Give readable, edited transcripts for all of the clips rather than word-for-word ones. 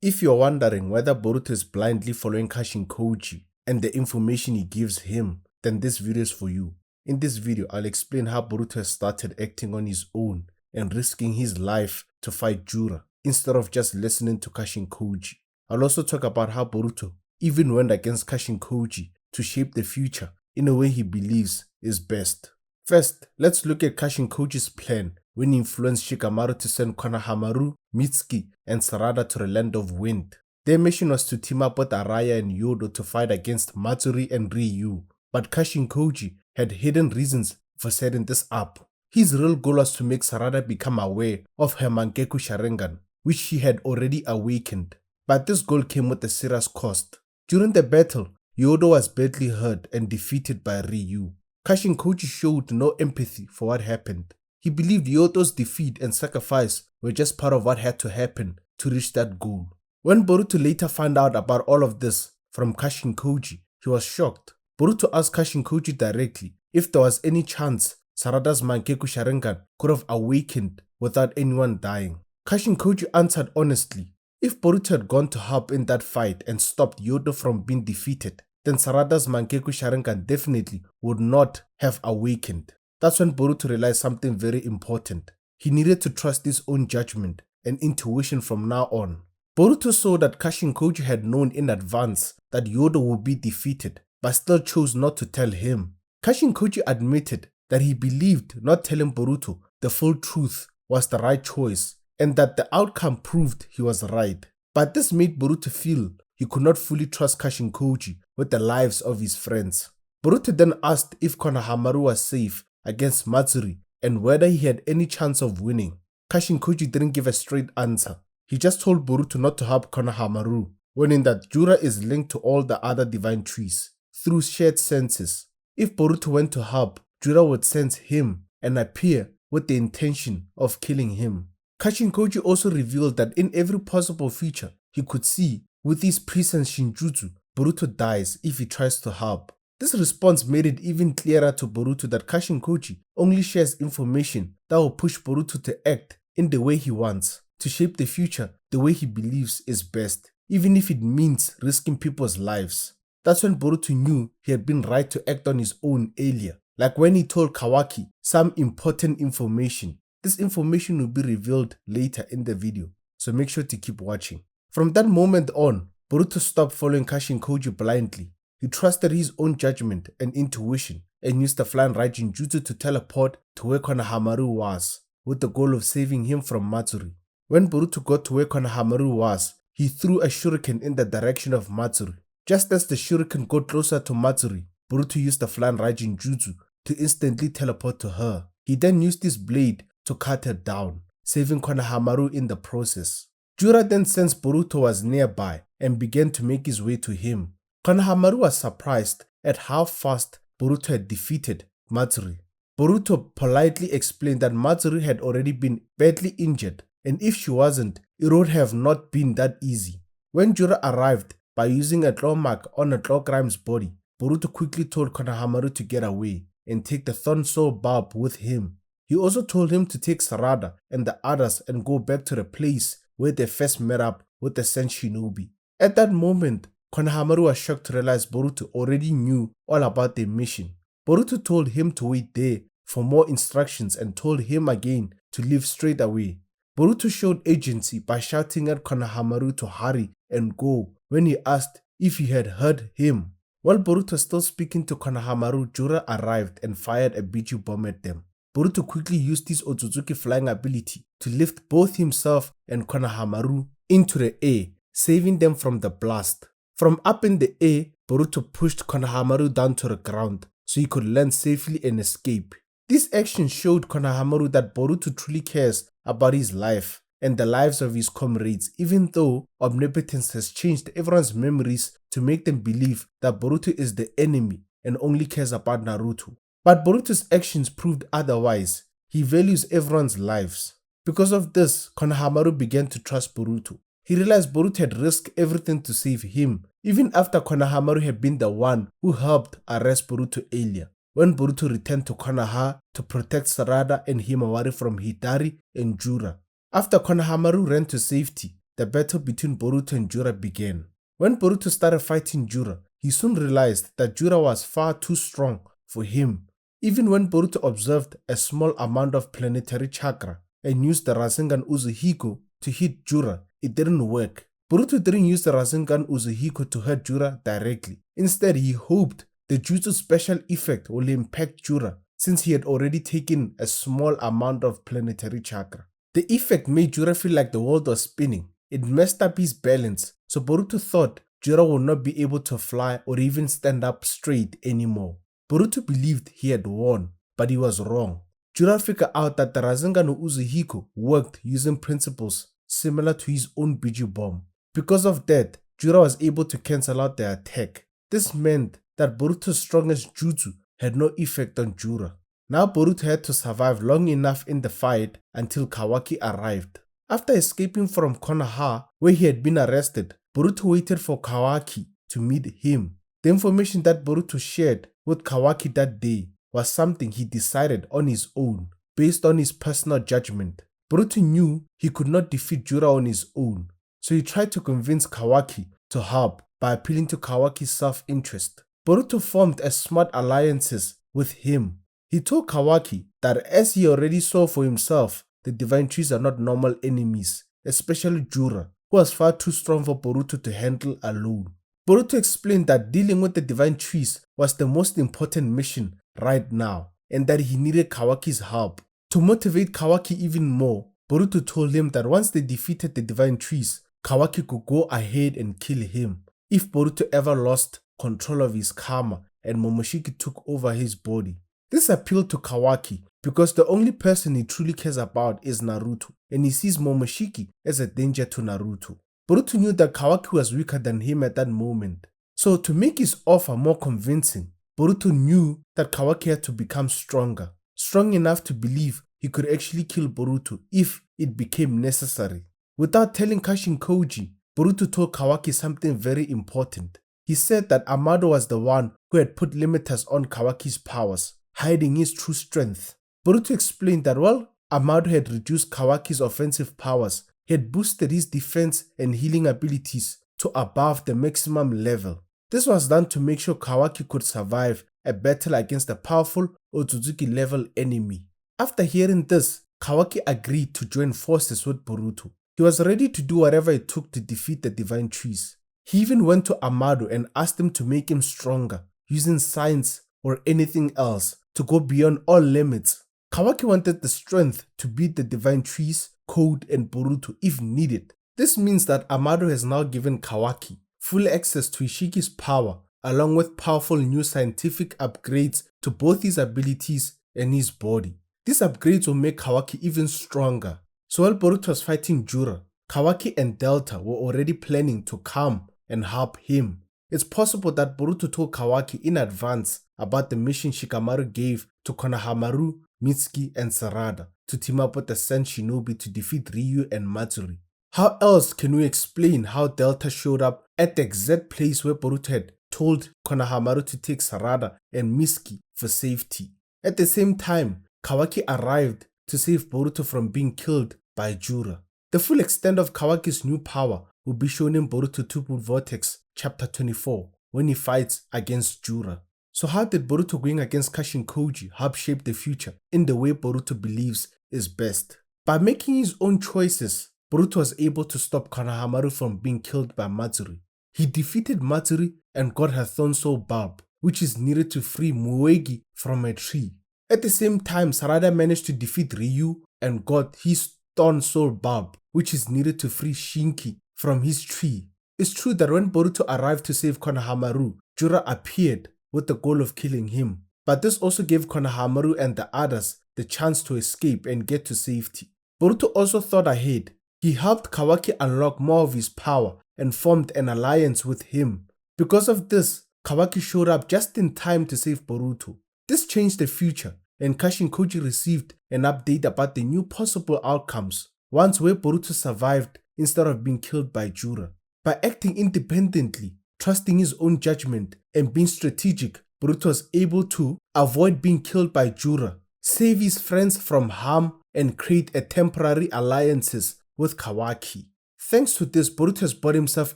If you're wondering whether Boruto is blindly following Kashin Koji and the information he gives him, then this video is for you. In this video, I'll explain how Boruto has started acting on his own and risking his life to fight Jura instead of just listening to Kashin Koji. I'll also talk about how Boruto even went against Kashin Koji to shape the future in a way he believes is best. First, let's look at Kashin Koji's plan when he influenced Shikamaru to send Konohamaru, Mitsuki, and Sarada to the Land of Wind. Their mission was to team up with Araya and Yodo to fight against Matsuri and Ryu, but Kashin Koji had hidden reasons for setting this up. His real goal was to make Sarada become aware of her Mangekyou Sharingan, which she had already awakened. But this goal came with a serious cost. During the battle, Yodo was badly hurt and defeated by Ryu. Kashin Koji showed no empathy for what happened. He believed Yodo's defeat and sacrifice were just part of what had to happen to reach that goal. When Boruto later found out about all of this from Kashin Koji, he was shocked. Boruto asked Kashin Koji directly if there was any chance Sarada's Mangekyou Sharingan could have awakened without anyone dying. Kashin Koji answered honestly, if Boruto had gone to help in that fight and stopped Yodo from being defeated, then Sarada's Mangekyou Sharingan definitely would not have awakened. That's when Boruto realized something very important. He needed to trust his own judgment and intuition from now on. Boruto saw that Kashin Koji had known in advance that Yodo would be defeated, but still chose not to tell him. Kashin Koji admitted that he believed not telling Boruto the full truth was the right choice, and that the outcome proved he was right. But this made Boruto feel he could not fully trust Kashin Koji with the lives of his friends. Boruto then asked if Konohamaru was safe against Matsuri and whether he had any chance of winning. Kashin Koji didn't give a straight answer. He just told Boruto not to help Konohamaru, warning that Jura is linked to all the other divine trees through shared senses. If Boruto went to help, Jura would sense him and appear with the intention of killing him. Kashin Koji also revealed that in every possible future he could see with his Prescience Shinjutsu, Boruto dies if he tries to help. This response made it even clearer to Boruto that Kashin Koji only shares information that will push Boruto to act in the way he wants, to shape the future the way he believes is best, even if it means risking people's lives. That's when Boruto knew he had been right to act on his own earlier, like when he told Kawaki some important information. This information will be revealed later in the video, so make sure to keep watching. From that moment on, Boruto stopped following Kashin Koji blindly. He trusted his own judgment and intuition and used the flying Raijin Jutsu to teleport to where Konohamaru was, with the goal of saving him from Matsuri. When Boruto got to where Konohamaru was, he threw a shuriken in the direction of Matsuri. Just as the shuriken got closer to Matsuri, Boruto used the flying Raijin Jutsu to instantly teleport to her. He then used his blade to cut her down, saving Konohamaru in the process. Jura then sensed Boruto was nearby and began to make his way to him. Konohamaru was surprised at how fast Boruto had defeated Matsuri. Boruto politely explained that Matsuri had already been badly injured, and if she wasn't, it would have not been that easy. When Jura arrived by using a claw mark on a claw crime's body, Boruto quickly told Konohamaru to get away and take the thorn sword barb with him. He also told him to take Sarada and the others and go back to the place where they first met up with the Sen Shinobi. At that moment, Konohamaru was shocked to realize Boruto already knew all about their mission. Boruto told him to wait there for more instructions and told him again to leave straight away. Boruto showed agency by shouting at Konohamaru to hurry and go when he asked if he had heard him. While Boruto was still speaking to Konohamaru, Jura arrived and fired a Biju bomb at them. Boruto quickly used his Otsutsuki flying ability to lift both himself and Konohamaru into the air, saving them from the blast. From up in the air, Boruto pushed Konohamaru down to the ground so he could land safely and escape. This action showed Konohamaru that Boruto truly cares about his life and the lives of his comrades, even though omnipotence has changed everyone's memories to make them believe that Boruto is the enemy and only cares about Naruto. But Boruto's actions proved otherwise. He values everyone's lives. Because of this, Konohamaru began to trust Boruto. He realized Boruto had risked everything to save him, even after Konohamaru had been the one who helped arrest Boruto earlier, when Boruto returned to Konoha to protect Sarada and Himawari from Hidari and Jura. After Konohamaru ran to safety, the battle between Boruto and Jura began. When Boruto started fighting Jura, he soon realized that Jura was far too strong for him. Even when Boruto observed a small amount of planetary chakra and used the Rasengan Uzuhiko to hit Jura, it didn't work. Boruto didn't use the Rasengan Uzuhiko to hurt Jura directly. Instead, he hoped the jutsu special effect will impact Jura since he had already taken a small amount of planetary chakra. The effect made Jura feel like the world was spinning. It messed up his balance, so Boruto thought Jura would not be able to fly or even stand up straight anymore. Boruto believed he had won, but he was wrong. Jura figured out that the Rasengan no Uzuhiko worked using principles similar to his own Biju bomb. Because of that, Jura was able to cancel out the attack. This meant that Boruto's strongest jutsu had no effect on Jura. Now Boruto had to survive long enough in the fight until Kawaki arrived. After escaping from Konoha, where he had been arrested, Boruto waited for Kawaki to meet him. The information that Boruto shared with Kawaki that day was something he decided on his own, based on his personal judgment. Boruto knew he could not defeat Jura on his own, so he tried to convince Kawaki to help by appealing to Kawaki's self-interest. Boruto formed a smart alliances with him. He told Kawaki that as he already saw for himself, the divine trees are not normal enemies, especially Jura, who was far too strong for Boruto to handle alone. Boruto explained that dealing with the divine trees was the most important mission right now, and that he needed Kawaki's help. To motivate Kawaki even more, Boruto told him that once they defeated the divine trees, Kawaki could go ahead and kill him if Boruto ever lost control of his karma and Momoshiki took over his body. This appealed to Kawaki because the only person he truly cares about is Naruto, and he sees Momoshiki as a danger to Naruto. Boruto knew that Kawaki was weaker than him at that moment, so to make his offer more convincing, Boruto knew that Kawaki had to become stronger, strong enough to believe he could actually kill Boruto if it became necessary. Without telling Kashin Koji, Boruto told Kawaki something very important. He said that Amado was the one who had put limiters on Kawaki's powers, hiding his true strength. Boruto explained that while Amado had reduced Kawaki's offensive powers, he had boosted his defense and healing abilities to above the maximum level. This was done to make sure Kawaki could survive a battle against a powerful Otsutsuki level enemy. After hearing this, Kawaki agreed to join forces with Boruto. He was ready to do whatever it took to defeat the divine trees. He even went to Amado and asked him to make him stronger, using science or anything else to go beyond all limits. Kawaki wanted the strength to beat the divine trees, Code, and Boruto if needed. This means that Amado has now given Kawaki full access to Ishiki's power, along with powerful new scientific upgrades to both his abilities and his body. These upgrades will make Kawaki even stronger. So while Boruto was fighting Jura, Kawaki and Delta were already planning to come and help him. It's possible that Boruto told Kawaki in advance about the mission Shikamaru gave to Konohamaru, Mitsuki, and Sarada to team up with the Sen Shinobi to defeat Ryu and Matsuri. How else can we explain how Delta showed up at the exact place where Boruto had told Konohamaru to take Sarada and Mitsuki for safety? At the same time, Kawaki arrived to save Boruto from being killed by Jura. The full extent of Kawaki's new power will be shown in Boruto 2 Blue Vortex chapter 24 when he fights against Jura. So how did Boruto going against Kashin Koji help shape the future in the way Boruto believes is best? By making his own choices, Boruto was able to stop Konohamaru from being killed by Matsuri. He defeated Matsuri and got her Thorn Soul Bulb, which is needed to free Muegi from a tree. At the same time, Sarada managed to defeat Ryu and got his Thorn Soul Bulb, which is needed to free Shinki from his tree. It's true that when Boruto arrived to save Konohamaru, Jura appeared with the goal of killing him, but this also gave Konohamaru and the others the chance to escape and get to safety. Boruto also thought ahead. He helped Kawaki unlock more of his power and formed an alliance with him. Because of this, Kawaki showed up just in time to save Boruto. This changed the future, and Kashin Koji received an update about the new possible outcomes, ones where Boruto survived instead of being killed by Jura. By acting independently, trusting his own judgment, and being strategic, Boruto was able to avoid being killed by Jura, save his friends from harm, and create a temporary alliances with Kawaki. Thanks to this, Boruto has bought himself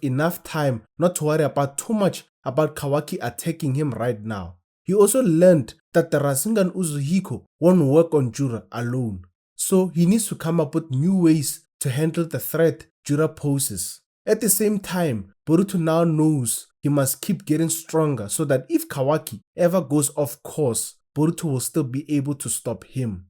enough time not to worry about too much about Kawaki attacking him right now. He also learned that the Rasengan Uzuhiko won't work on Jura alone, so he needs to come up with new ways to handle the threat Jura poses. At the same time, Boruto now knows he must keep getting stronger so that if Kawaki ever goes off course, Boruto will still be able to stop him.